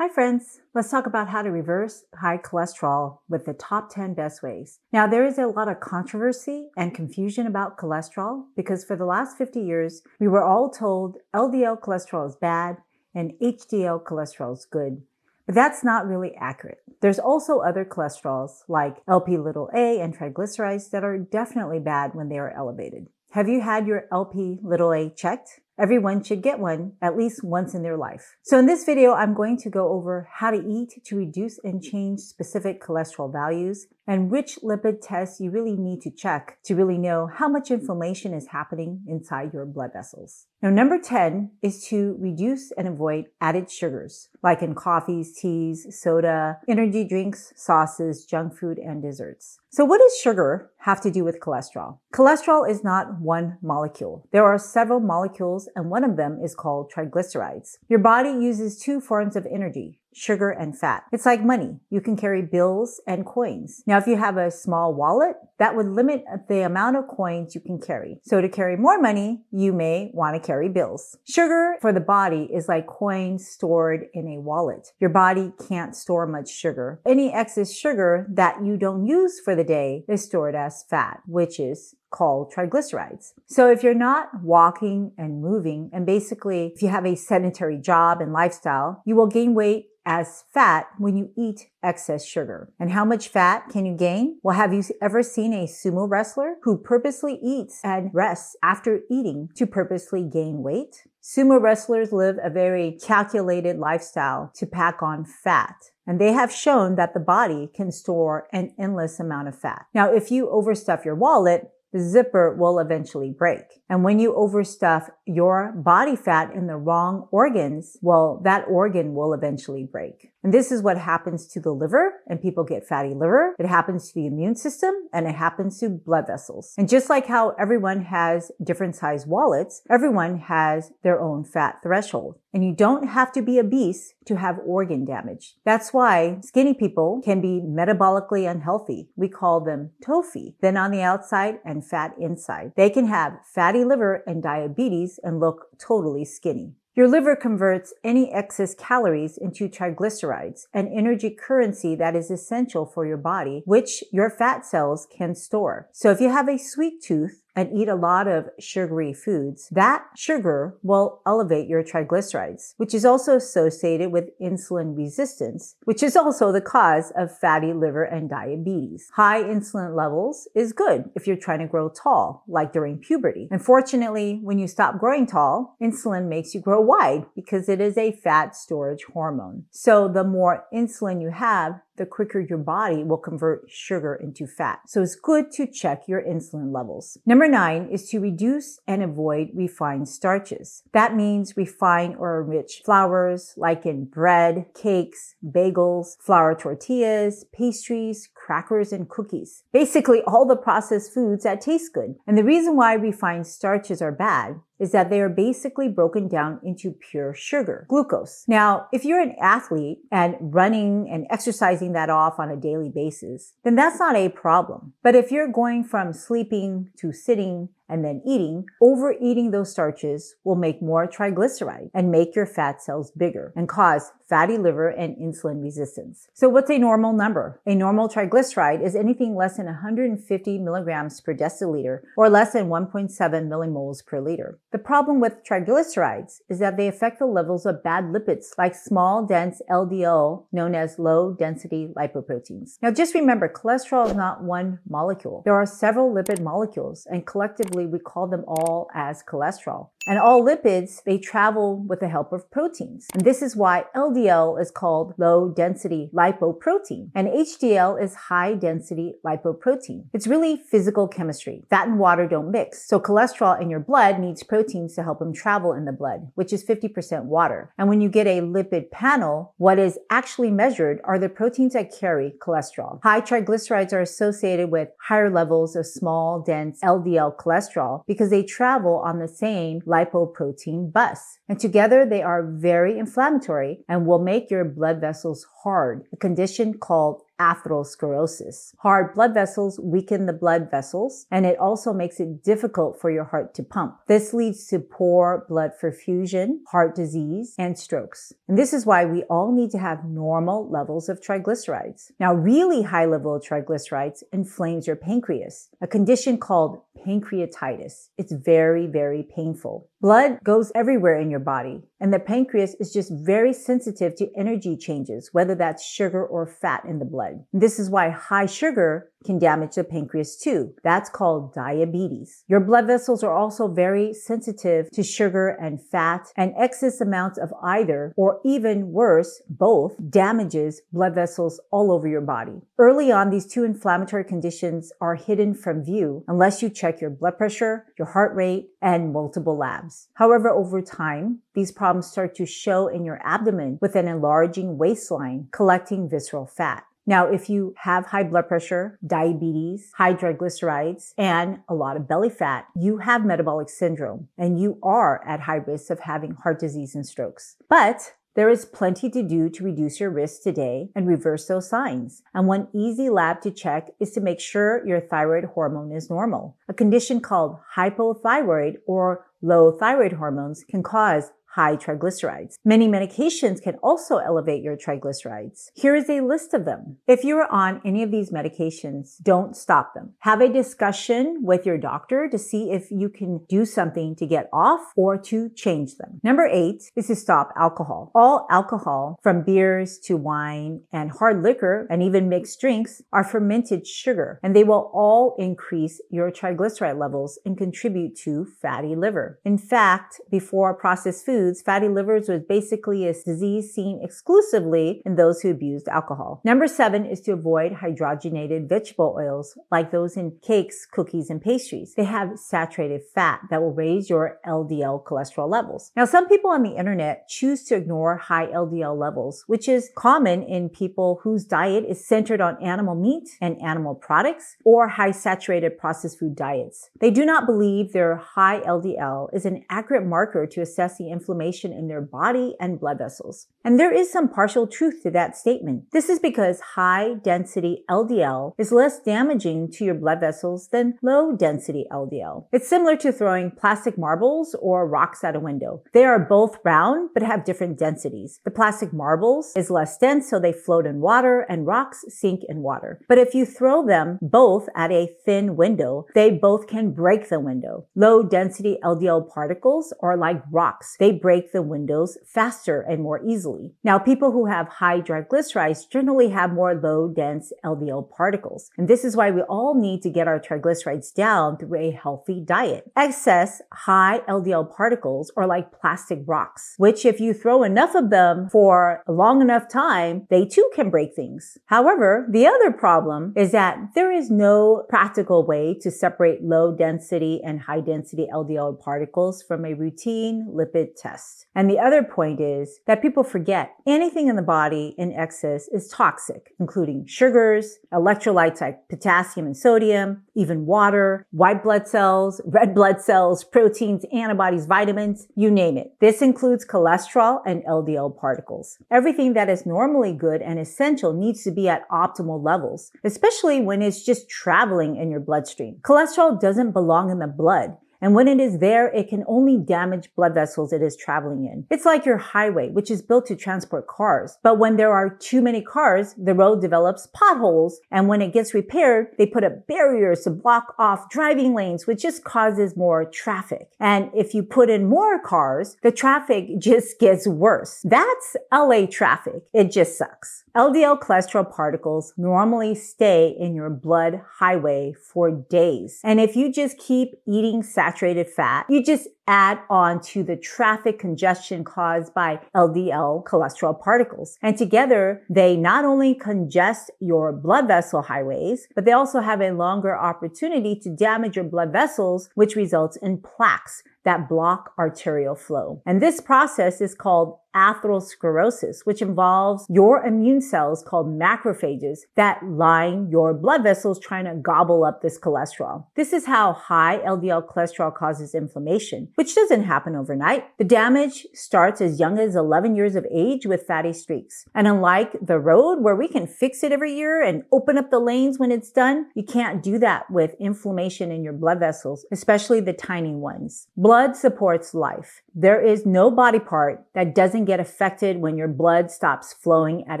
Hi friends, let's talk about how to reverse high cholesterol with the top 10 best ways. Now there is a lot of controversy and confusion about cholesterol because for the last 50 years, we were all told LDL cholesterol is bad and HDL cholesterol is good. But that's not really accurate. There's also other cholesterols like Lp(a) and triglycerides that are definitely bad when they are elevated. Have you had your Lp(a) checked? Everyone should get one at least once in their life. So in this video, I'm going to go over how to eat to reduce and change specific cholesterol values and which lipid tests you really need to check to really know how much inflammation is happening inside your blood vessels. Now, number 10 is to reduce and avoid added sugars, like in coffees, teas, soda, energy drinks, sauces, junk food, and desserts. So what does sugar have to do with cholesterol? Cholesterol is not one molecule. There are several molecules, and one of them is called triglycerides. Your body uses two forms of energy, sugar and fat. It's like money. You can carry bills and coins. Now, if you have a small wallet, that would limit the amount of coins you can carry. So to carry more money, you may want to carry bills. Sugar for the body is like coins stored in a wallet. Your body can't store much sugar. Any excess sugar that you don't use for the day is stored as fat, which is called triglycerides. So if you're not walking and moving, and basically if you have a sedentary job and lifestyle, you will gain weight as fat when you eat excess sugar. And how much fat can you gain? Well, have you ever seen a sumo wrestler who purposely eats and rests after eating to purposely gain weight? Sumo wrestlers live a very calculated lifestyle to pack on fat. And they have shown that the body can store an endless amount of fat. Now, if you overstuff your wallet, the zipper will eventually break. And when you overstuff your body fat in the wrong organs, well, that organ will eventually break. And this is what happens to the liver, and people get fatty liver. It happens to the immune system, and it happens to blood vessels. And just like how everyone has different size wallets, everyone has their own fat threshold. And you don't have to be obese to have organ damage. That's why skinny people can be metabolically unhealthy. We call them TOFI, thin on the outside and fat inside. They can have fatty liver and diabetes and look totally skinny. Your liver converts any excess calories into triglycerides, an energy currency that is essential for your body, which your fat cells can store. So if you have a sweet tooth and eat a lot of sugary foods, that sugar will elevate your triglycerides, which is also associated with insulin resistance, which is also the cause of fatty liver and diabetes. High insulin levels is good if you're trying to grow tall, like during puberty. Unfortunately, when you stop growing tall, insulin makes you grow wide because it is a fat storage hormone. So the more insulin you have, the quicker your body will convert sugar into fat. So it's good to check your insulin levels. Number 9 is to reduce and avoid refined starches. That means refined or enriched flours like in bread, cakes, bagels, flour tortillas, pastries, crackers, and cookies. Basically all the processed foods that taste good. And the reason why refined starches are bad is that they are basically broken down into pure sugar, glucose. Now, if you're an athlete and running and exercising that off on a daily basis, then that's not a problem. But if you're going from sleeping to sitting and then eating, overeating those starches will make more triglyceride and make your fat cells bigger and cause fatty liver and insulin resistance. So what's a normal number? A normal triglyceride is anything less than 150 milligrams per deciliter or less than 1.7 millimoles per liter. The problem with triglycerides is that they affect the levels of bad lipids like small, dense LDL, known as low-density lipoproteins. Now just remember, cholesterol is not one molecule. There are several lipid molecules, and collectively we call them all as cholesterol. And all lipids, they travel with the help of proteins. And this is why LDL is called low-density lipoprotein, and HDL is high-density lipoprotein. It's really physical chemistry. Fat and water don't mix. So cholesterol in your blood needs proteins to help them travel in the blood, which is 50% water. And when you get a lipid panel, what is actually measured are the proteins that carry cholesterol. High triglycerides are associated with higher levels of small, dense LDL cholesterol because they travel on the same lipoprotein bus. And together they are very inflammatory and will make your blood vessels hard, a condition called atherosclerosis. Hard blood vessels weaken the blood vessels, and it also makes it difficult for your heart to pump. This leads to poor blood perfusion, heart disease, and strokes. And this is why we all need to have normal levels of triglycerides. Now, really high level of triglycerides inflames your pancreas, a condition called pancreatitis. It's very, very painful. Blood goes everywhere in your body, and the pancreas is just very sensitive to energy changes, whether that's sugar or fat in the blood. And this is why high sugar can damage the pancreas too. That's called diabetes. Your blood vessels are also very sensitive to sugar and fat, and excess amounts of either, or even worse, both, damages blood vessels all over your body. Early on, these two inflammatory conditions are hidden from view unless you check your blood pressure, your heart rate, and multiple labs. However, over time, these problems start to show in your abdomen with an enlarging waistline, collecting visceral fat. Now, if you have high blood pressure, diabetes, high triglycerides, and a lot of belly fat, you have metabolic syndrome, and you are at high risk of having heart disease and strokes. But there is plenty to do to reduce your risk today and reverse those signs. And one easy lab to check is to make sure your thyroid hormone is normal. A condition called hypothyroid or low thyroid hormones can cause high triglycerides. Many medications can also elevate your triglycerides. Here is a list of them. If you are on any of these medications, don't stop them. Have a discussion with your doctor to see if you can do something to get off or to change them. Number 8 is to stop alcohol. All alcohol, from beers to wine and hard liquor and even mixed drinks, are fermented sugar, and they will all increase your triglyceride levels and contribute to fatty liver. In fact, before processed foods, fatty livers was basically a disease seen exclusively in those who abused alcohol. Number 7 is to avoid hydrogenated vegetable oils like those in cakes, cookies, and pastries. They have saturated fat that will raise your LDL cholesterol levels. Now, some people on the internet choose to ignore high LDL levels, which is common in people whose diet is centered on animal meat and animal products or high saturated processed food diets. They do not believe their high LDL is an accurate marker to assess the inflammation in their body and blood vessels. And there is some partial truth to that statement. This is because high density LDL is less damaging to your blood vessels than low density LDL. It's similar to throwing plastic marbles or rocks out a window. They are both round but have different densities. The plastic marbles is less dense, so they float in water, and rocks sink in water. But if you throw them both at a thin window, they both can break the window. Low density LDL particles are like rocks. They break the windows faster and more easily. Now, people who have high triglycerides generally have more low-dense LDL particles. And this is why we all need to get our triglycerides down through a healthy diet. Excess high LDL particles are like plastic rocks, which if you throw enough of them for a long enough time, they too can break things. However, the other problem is that there is no practical way to separate low-density and high-density LDL particles from a routine lipid test. And the other point is that people forget anything in the body in excess is toxic, including sugars, electrolytes like potassium and sodium, even water, white blood cells, red blood cells, proteins, antibodies, vitamins, you name it. This includes cholesterol and LDL particles. Everything that is normally good and essential needs to be at optimal levels, especially when it's just traveling in your bloodstream. Cholesterol doesn't belong in the blood. And when it is there, it can only damage blood vessels it is traveling in. It's like your highway, which is built to transport cars. But when there are too many cars, the road develops potholes. And when it gets repaired, they put up barriers to block off driving lanes, which just causes more traffic. And if you put in more cars, the traffic just gets worse. That's LA traffic. It just sucks. LDL cholesterol particles normally stay in your blood highway for days. And if you just keep eating saturated fat, you just add on to the traffic congestion caused by LDL cholesterol particles. And together, they not only congest your blood vessel highways, but they also have a longer opportunity to damage your blood vessels, which results in plaques that block arterial flow. And this process is called atherosclerosis, which involves your immune cells called macrophages that line your blood vessels trying to gobble up this cholesterol. This is how high LDL cholesterol causes inflammation. which doesn't happen overnight. The damage starts as young as 11 years of age with fatty streaks. And unlike the road where we can fix it every year and open up the lanes when it's done, you can't do that with inflammation in your blood vessels, especially the tiny ones. Blood supports life. There is no body part that doesn't get affected when your blood stops flowing at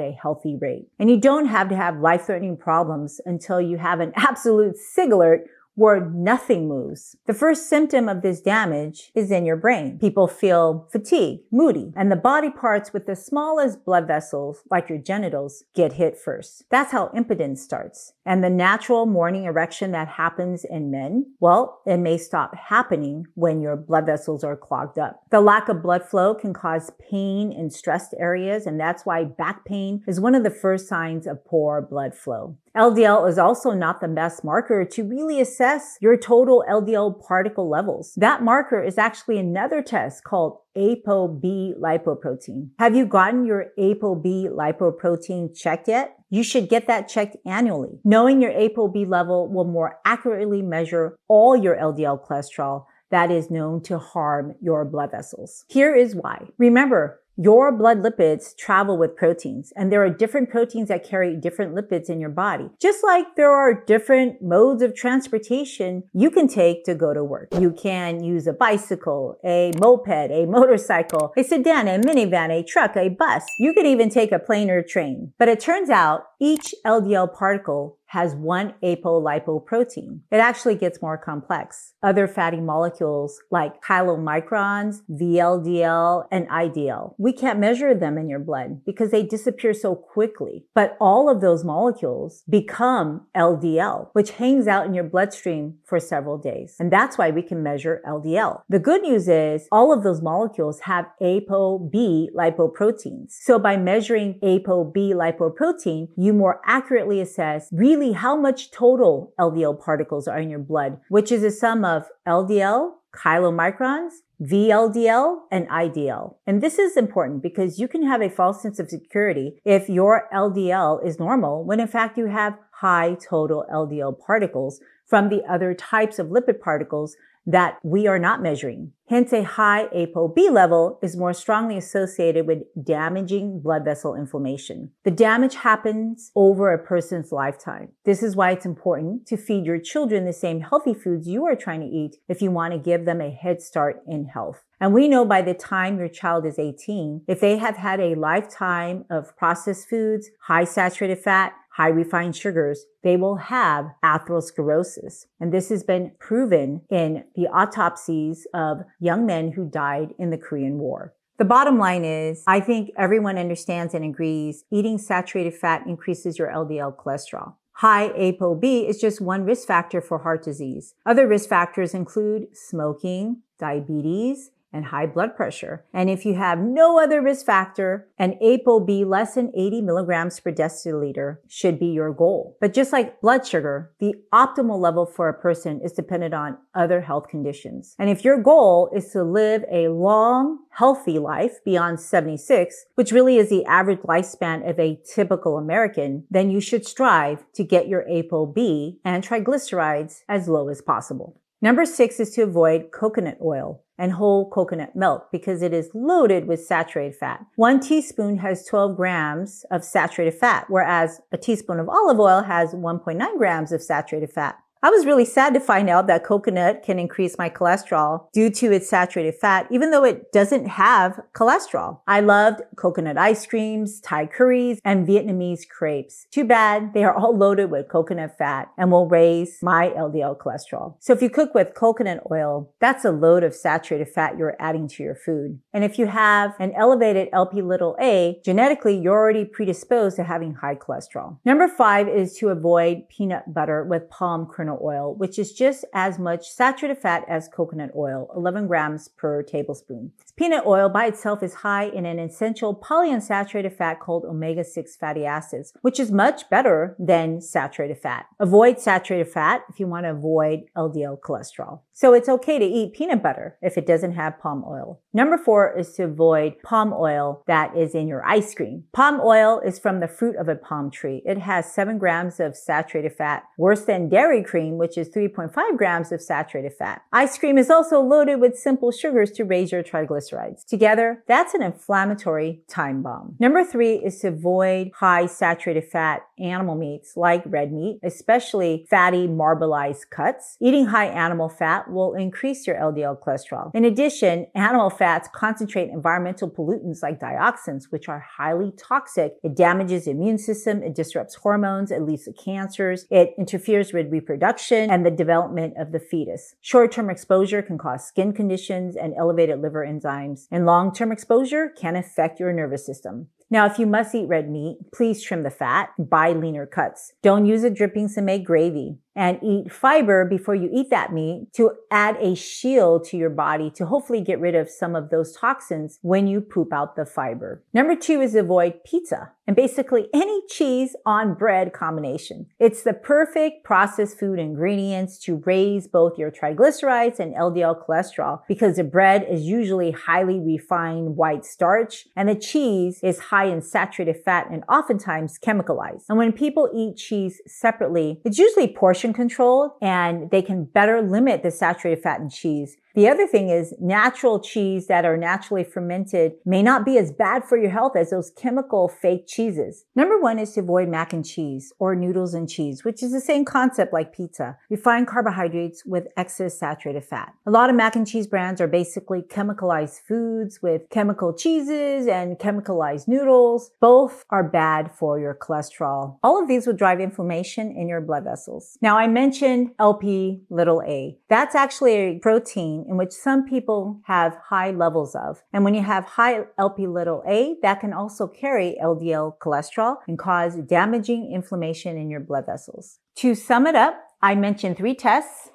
a healthy rate. And you don't have to have life-threatening problems until you have an absolute sig alert where nothing moves. The first symptom of this damage is in your brain. People feel fatigued, moody, and the body parts with the smallest blood vessels, like your genitals, get hit first. That's how impotence starts. And the natural morning erection that happens in men, well, it may stop happening when your blood vessels are clogged up. The lack of blood flow can cause pain in stressed areas, and that's why back pain is one of the first signs of poor blood flow. LDL is also not the best marker to really assess your total LDL particle levels. That marker is actually another test called Apo B Lipoprotein. Have you gotten your Apo B Lipoprotein checked yet? You should get that checked annually. Knowing your Apo B level will more accurately measure all your LDL cholesterol that is known to harm your blood vessels. Here is why. Remember, your blood lipids travel with proteins, and there are different proteins that carry different lipids in your body. Just like there are different modes of transportation you can take to go to work. You can use a bicycle, a moped, a motorcycle, a sedan, a minivan, a truck, a bus. You could even take a plane or train. But it turns out each LDL particle has one apolipoprotein. It actually gets more complex. Other fatty molecules like chylomicrons, VLDL, and IDL. We can't measure them in your blood because they disappear so quickly. But all of those molecules become LDL, which hangs out in your bloodstream for several days. And that's why we can measure LDL. The good news is all of those molecules have Apo B lipoproteins. So by measuring Apo B lipoprotein, you more accurately assess really how much total LDL particles are in your blood, which is a sum of LDL, chylomicrons, VLDL, and IDL. And this is important because you can have a false sense of security if your LDL is normal when in fact you have high total LDL particles from the other types of lipid particles that we are not measuring. Hence, a high Apo B level is more strongly associated with damaging blood vessel inflammation. The damage happens over a person's lifetime. This is why it's important to feed your children the same healthy foods you are trying to eat if you want to give them a head start in health. And we know by the time your child is 18, if they have had a lifetime of processed foods, high saturated fat, high refined sugars, they will have atherosclerosis. And this has been proven in the autopsies of young men who died in the Korean War. The bottom line is, I think everyone understands and agrees eating saturated fat increases your LDL cholesterol. High Apo B is just one risk factor for heart disease. Other risk factors include smoking, diabetes, and high blood pressure. And if you have no other risk factor, an Apo B less than 80 milligrams per deciliter should be your goal. But just like blood sugar, the optimal level for a person is dependent on other health conditions. And if your goal is to live a long, healthy life beyond 76, which really is the average lifespan of a typical American, then you should strive to get your Apo B and triglycerides as low as possible. Number 6 is to avoid coconut oil and whole coconut milk because it is loaded with saturated fat. 1 teaspoon has 12 grams of saturated fat, whereas a teaspoon of olive oil has 1.9 grams of saturated fat. I was really sad to find out that coconut can increase my cholesterol due to its saturated fat, even though it doesn't have cholesterol. I loved coconut ice creams, Thai curries, and Vietnamese crepes. Too bad they are all loaded with coconut fat and will raise my LDL cholesterol. So if you cook with coconut oil, that's a load of saturated fat you're adding to your food. And if you have an elevated Lp(a), genetically you're already predisposed to having high cholesterol. Number 5 is to avoid peanut butter with palm kernel oil, which is just as much saturated fat as coconut oil, 11 grams per tablespoon. Peanut oil by itself is high in an essential polyunsaturated fat called omega-6 fatty acids, which is much better than saturated fat. Avoid saturated fat if you want to avoid LDL cholesterol. So it's okay to eat peanut butter if it doesn't have palm oil. Number 4 is to avoid palm oil that is in your ice cream. Palm oil is from the fruit of a palm tree. It has 7 grams of saturated fat, worse than dairy cream cream, which is 3.5 grams of saturated fat. Ice cream is also loaded with simple sugars to raise your triglycerides. Together, that's an inflammatory time bomb. Number 3 is to avoid high saturated fat animal meats like red meat, especially fatty marbleized cuts. Eating high animal fat will increase your LDL cholesterol. In addition, animal fats concentrate environmental pollutants like dioxins, which are highly toxic. It damages the immune system, it disrupts hormones, it leads to cancers, it interferes with reproduction and the development of the fetus. Short-term exposure can cause skin conditions and elevated liver enzymes, and long-term exposure can affect your nervous system. Now, if you must eat red meat, please trim the fat, buy leaner cuts. Don't use the drippings to make gravy. And eat fiber before you eat that meat to add a shield to your body to hopefully get rid of some of those toxins when you poop out the fiber. Number 2 is avoid pizza and basically any cheese on bread combination. It's the perfect processed food ingredients to raise both your triglycerides and LDL cholesterol because the bread is usually highly refined white starch and the cheese is high in saturated fat and oftentimes chemicalized. And when people eat cheese separately, it's usually portion controlled and they can better limit the saturated fat in cheese. The other thing is natural cheese that are naturally fermented may not be as bad for your health as those chemical fake cheeses. Number 1 is to avoid mac and cheese or noodles and cheese, which is the same concept like pizza. Refined carbohydrates with excess saturated fat. A lot of mac and cheese brands are basically chemicalized foods with chemical cheeses and chemicalized noodles. Both are bad for your cholesterol. All of these will drive inflammation in your blood vessels. Now, I mentioned Lp(a). That's actually a protein in which some people have high levels of. And when you have high Lp(a), that can also carry LDL cholesterol and cause damaging inflammation in your blood vessels. To sum it up, I mentioned 3 tests: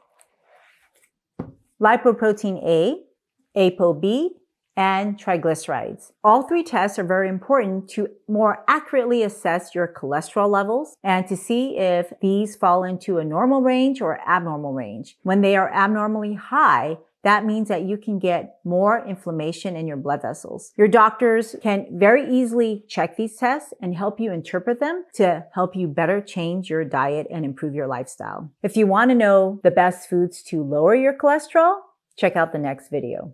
lipoprotein A, Apo B, and triglycerides. All 3 tests are very important to more accurately assess your cholesterol levels and to see if these fall into a normal range or abnormal range. When they are abnormally high, that means that you can get more inflammation in your blood vessels. Your doctors can very easily check these tests and help you interpret them to help you better change your diet and improve your lifestyle. If you want to know the best foods to lower your cholesterol, check out the next video.